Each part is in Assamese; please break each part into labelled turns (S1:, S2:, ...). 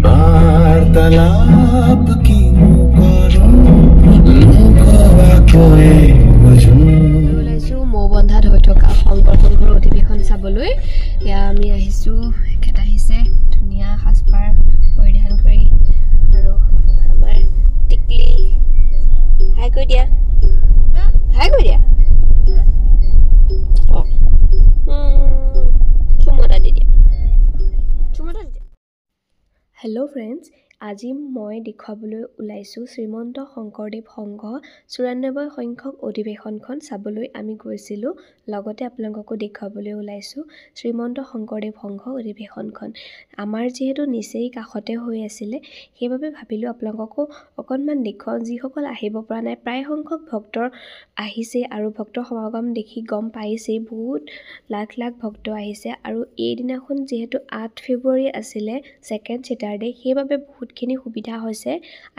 S1: वार्तालाप की
S2: মৌ বন্ধাত হৈ থকা শংকৰ সংঘৰ অধিৱেশন চাবলৈ এয়া আমি আহিছোঁ এখেত আহিছে ধুনীয়া সাজপাৰ পৰিধান কৰি আৰু আমাৰ টিকলি হাই কৈ দিয়া হেল্ল' ফ্ৰেণ্ডছ আজি মই দেখুৱাবলৈ ওলাইছোঁ শ্ৰীমন্ত শংকৰদেৱ সংঘ ৯৪ সংখ্যক অধিৱেশনখন চাবলৈ আমি গৈছিলোঁ লগতে আপোনালোককো দেখুৱাবলৈ ওলাইছোঁ শ্ৰীমন্ত শংকৰদেৱ সংঘ অধিৱেশনখন আমাৰ যিহেতু নিচেই কাষতে হৈ আছিলে সেইবাবে ভাবিলোঁ আপোনালোককো অকণমান দেখুৱাওঁ যিসকল আহিব পৰা নাই প্ৰায় সংখ্যক ভক্তৰ আহিছে আৰু ভক্তৰ সমাগম দেখি গম পাইছেই বহুত লাখ ভক্ত আহিছে আৰু এইদিনাখন যিহেতু ৮ ফেব্ৰুৱাৰী আছিলে ছেকেণ্ড ছেটাৰডে সেইবাবে বহুতখিনি সুবিধা হৈছে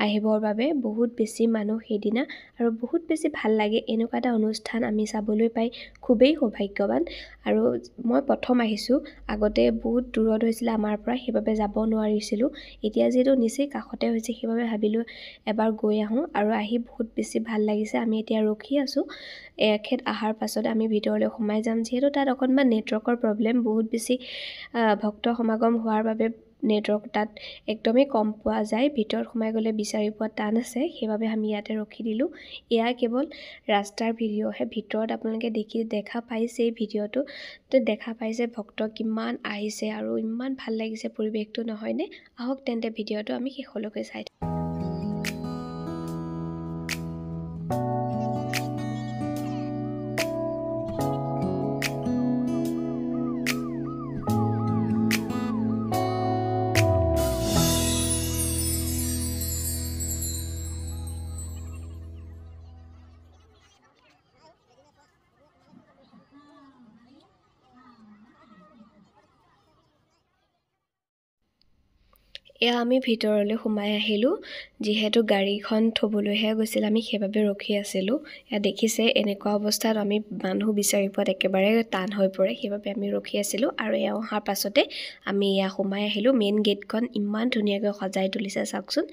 S2: আহিবৰ বাবে বহুত বেছি মানুহ সেইদিনা আৰু বহুত বেছি ভাল লাগে এনেকুৱা এটা অনুষ্ঠান আমি চাবলৈ পাই খুবেই সৌভাগ্যৱান আৰু মই প্ৰথম আহিছোঁ আগতে বহুত দূৰত হৈছিলে আমাৰ পৰা সেইবাবে যাব নোৱাৰিছিলোঁ এতিয়া যিহেতু নিচেই কাষতে হৈছে সেইবাবে ভাবিলোঁ এবাৰ গৈ আহোঁ আৰু আহি বহুত বেছি ভাল লাগিছে আমি এতিয়া ৰখি আছোঁ এখেত অহাৰ পাছত আমি ভিতৰলৈ সোমাই যাম যিহেতু তাত অকণমান নেটৱৰ্কৰ প্ৰব্লেম বহুত বেছি ভক্ত সমাগম হোৱাৰ বাবে নেটৱৰ্ক তাত একদমেই কম পোৱা যায় ভিতৰত সোমাই গ'লে বিচাৰি পোৱা টান আছে সেইবাবে আমি ইয়াতে ৰখি দিলোঁ এয়া কেৱল ৰাস্তাৰ ভিডিঅ'হে ভিতৰত আপোনালোকে দেখা পাইছে ভিডিঅ'টো দেখা পাইছে ভক্ত কিমান আহিছে আৰু ইমান ভাল লাগিছে পৰিৱেশটো নহয়নে আহক তেন্তে ভিডিঅ'টো আমি শেষলৈকে চাই এয়া আমি ভিতৰলৈ সোমাই আহিলোঁ যিহেতু গাড়ীখন থ'বলৈহে গৈছিল আমি সেইবাবে ৰখি আছিলোঁ এয়া দেখিছে এনেকুৱা অৱস্থাত আমি মানুহ বিচাৰি পোৱাত একেবাৰে টান হৈ পৰে সেইবাবে আমি ৰখি আছিলোঁ আৰু এয়া অহাৰ পাছতে আমি এয়া সোমাই আহিলোঁ মেইন গেটখন ইমান ধুনীয়াকৈ সজাই তুলিছে চাওকচোন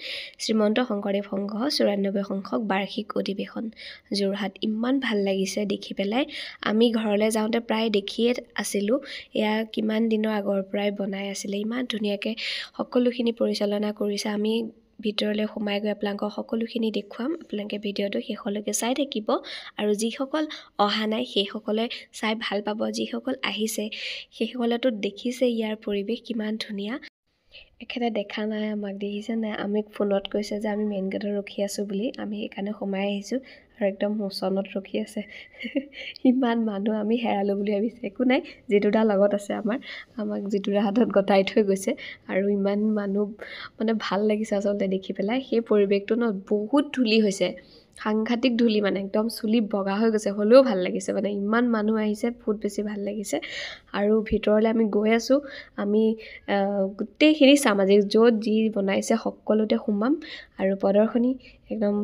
S2: শ্ৰীমন্ত শংকৰদেৱ সংঘ ৯৪ সংখ্যক বাৰ্ষিক অধিৱেশন যোৰহাট ইমান ভাল লাগিছে দেখি পেলাই আমি ঘৰলৈ যাওঁতে প্ৰায় দেখিয়ে আছিলোঁ এয়া কিমান দিনৰ আগৰ পৰাই বনাই আছিলে ইমান ধুনীয়াকৈ সকলোখিনি পৰিচালনা কৰিছে আমি ভিতৰলৈ সোমাই গৈ আপোনালোকক সকলোখিনি দেখুৱাম আপোনালোকে ভিডিঅ'টো শেষলৈকে চাই থাকিব আৰু যিসকল অহা নাই সেইসকলে চাই ভাল পাব যিসকল আহিছে সেইসকলেতো দেখিছে ইয়াৰ পৰিৱেশ কিমান ধুনীয়া এখেতে দেখা নাই আমাক দেখিছে নাই আমি ফোনত কৈছে যে আমি মেইন গেটত ৰখি আছোঁ বুলি আমি সেইকাৰণে সোমাই আহিছোঁ আৰু একদম মোচনত ৰখি আছে ইমান মানুহ আমি হেৰালোঁ বুলি ভাবিছে একো নাই যিটোদা লগত আছে আমাক যিটোদা হাতত গতাই থৈ গৈছে আৰু ইমান মানুহ মানে ভাল লাগিছে আচলতে দেখি পেলাই সেই পৰিৱেশটো ন বহুত ধূলি হৈছে সাংঘাতিক ধূলি মানে একদম চুলি বগা হৈ গৈছে হ'লেও ভাল লাগিছে মানে ইমান মানুহ আহিছে বহুত বেছি ভাল লাগিছে আৰু ভিতৰলৈ আমি গৈ আছোঁ আমি গোটেইখিনি চাম আজি য'ত যি বনাইছে সকলোতে সোমাম আৰু প্ৰদৰ্শনী একদম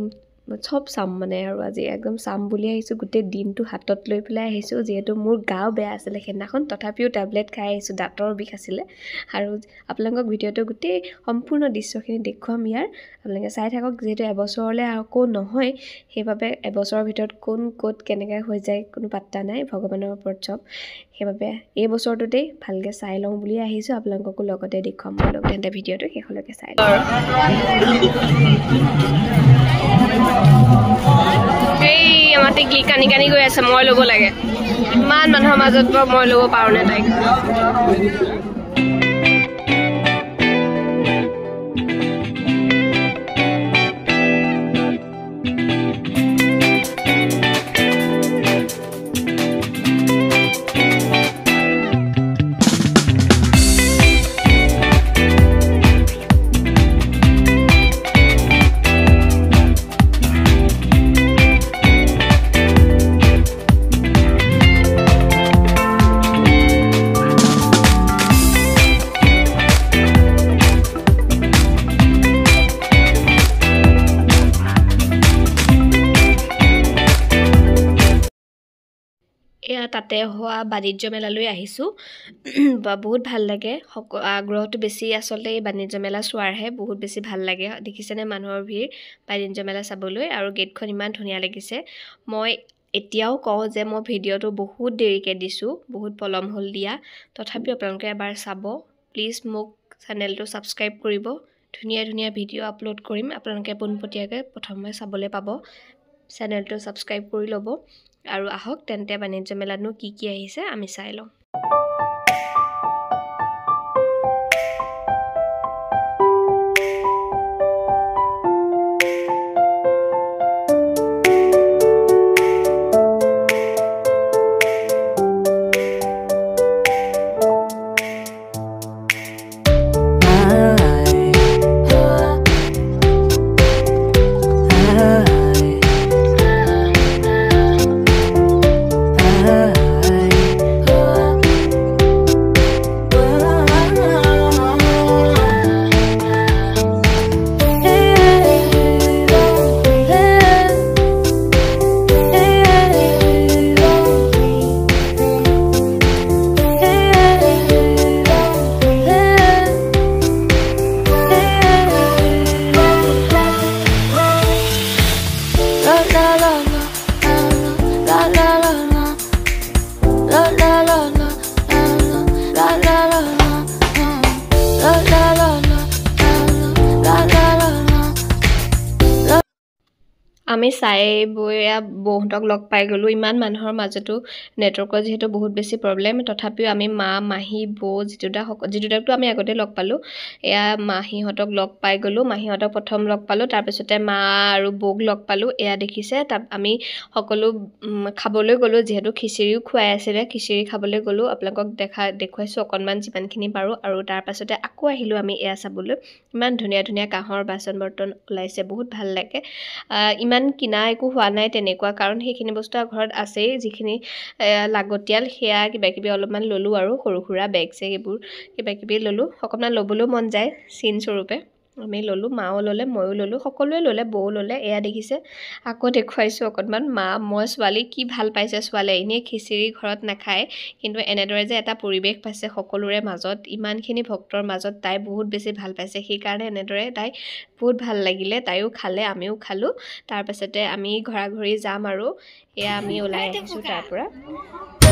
S2: চব চাম মানে আৰু আজি একদম চাম বুলি আহিছোঁ গোটেই দিনটো হাতত লৈ পেলাই আহিছোঁ যিহেতু মোৰ গাও বেয়া আছিলে সেইদিনাখন তথাপিও টেবলেট খাই আহিছোঁ দাঁতৰ বিষ আছিলে আৰু আপোনালোকক ভিডিঅ'টো গোটেই সম্পূৰ্ণ দৃশ্যখিনি দেখুৱাম ইয়াৰ আপোনালোকে চাই থাকক যিহেতু এবছৰলৈ আকৌ নহয় সেইবাবে এবছৰৰ ভিতৰত কোন ক'ত কেনেকৈ হৈ যায় কোনো পাত্তা নাই ভগৱানৰ ওপৰত চব সেইবাবে এই বছৰটোতেই ভালকৈ চাই লওঁ বুলি আহিছোঁ আপোনালোককো লগতে দেখুৱাম বলক তেন্তে ভিডিঅ'টো শেষলৈকে চাই লওঁ এই আমাৰ টিকলি কানি গৈ আছে মই ল'ব লাগে ইমান মানুহৰ মাজত মই ল'ব পাৰোঁ নে তাইক তাতে হোৱা বাণিজ্য মেলালৈ আহিছোঁ বহুত ভাল লাগে আগ্ৰহটো বেছি আচলতে এই বাণিজ্য মেলা চোৱাৰহে বহুত বেছি ভাল লাগে দেখিছেনে মানুহৰ ভিৰ বাণিজ্য মেলা চাবলৈ আৰু গেটখন ইমান ধুনীয়া লাগিছে মই এতিয়াও কওঁ যে মই ভিডিঅ'টো বহুত দেৰিকৈ দিছোঁ বহুত পলম হ'ল দিয়া তথাপিও আপোনালোকে এবাৰ চাব প্লিজ মোক চেনেলটো ছাবস্ক্ৰাইব কৰিব ধুনীয়া ধুনীয়া ভিডিঅ' আপলোড কৰিম আপোনালোকে পোনপটীয়াকৈ প্ৰথমে চাবলৈ পাব চেনেলটো ছাবস্ক্ৰাইব কৰি ল'ব আৰু আহক তেন্তে বাণিজ্য মেলাতনো কি কি আহিছে আমি চাই লওঁ আমি চাই বৈ বৌহঁতক লগ পাই গ'লোঁ ইমান মানুহৰ মাজতো নেটৱৰ্কৰ যিহেতু বহুত বেছি প্ৰব্লেম তথাপিও আমি মা মাহী বৌ যিটোদাকতো আমি আগতে লগ পালোঁ এয়া মাহীহঁতক লগ পাই গ'লোঁ মাহীহঁতক প্ৰথম লগ পালোঁ তাৰপিছতে মা আৰু বৌক লগ পালোঁ এয়া দেখিছে তাত আমি সকলো খাবলৈ গ'লোঁ যিহেতু খিচিৰিও খুৱাই আছিলে খিচিৰি খাবলৈ গ'লোঁ আপোনালোকক দেখুৱাইছোঁ অকণমান যিমানখিনি পাৰোঁ আৰু তাৰপাছতে আকৌ আহিলোঁ আমি এয়া চাবলৈ ইমান ধুনীয়া ধুনীয়া কাঁহৰ বাচন বৰ্তন ওলাইছে বহুত ভাল লাগে ইমান কিনা একো হোৱা নাই তেনেকুৱা কাৰণ সেইখিনি বস্তু ঘৰত আছেই যিখিনি লাগতিয়াল সেয়া কিবাকিবি অলপমান ল'লোঁ আৰু সৰু সুৰা বেগ চেগ এইবোৰ কিবাকিবি ল'লোঁ অকণমান ল'বলৈও মন যায় চিন স্বৰূপে আমি ল'লোঁ মাও ল'লে ময়ো ল'লোঁ সকলোৱে ল'লে বৌ ল'লে এয়া দেখিছে আকৌ দেখুৱাইছোঁ অকণমান মা মই ছোৱালী কি ভাল পাইছে ছোৱালীয়ে এনেই খিচিৰি ঘৰত নাখায় কিন্তু এনেদৰে যে এটা পৰিৱেশ পাইছে সকলোৰে মাজত ইমানখিনি ভক্তৰ মাজত তাই বহুত বেছি ভাল পাইছে সেইকাৰণে এনেদৰে তাই বহুত ভাল লাগিলে তাইও খালে আমিও খালোঁ তাৰপাছতে আমি ঘৰা ঘৰি যাম আৰু এয়া আমি ওলাই আহিছোঁ তাৰ পৰা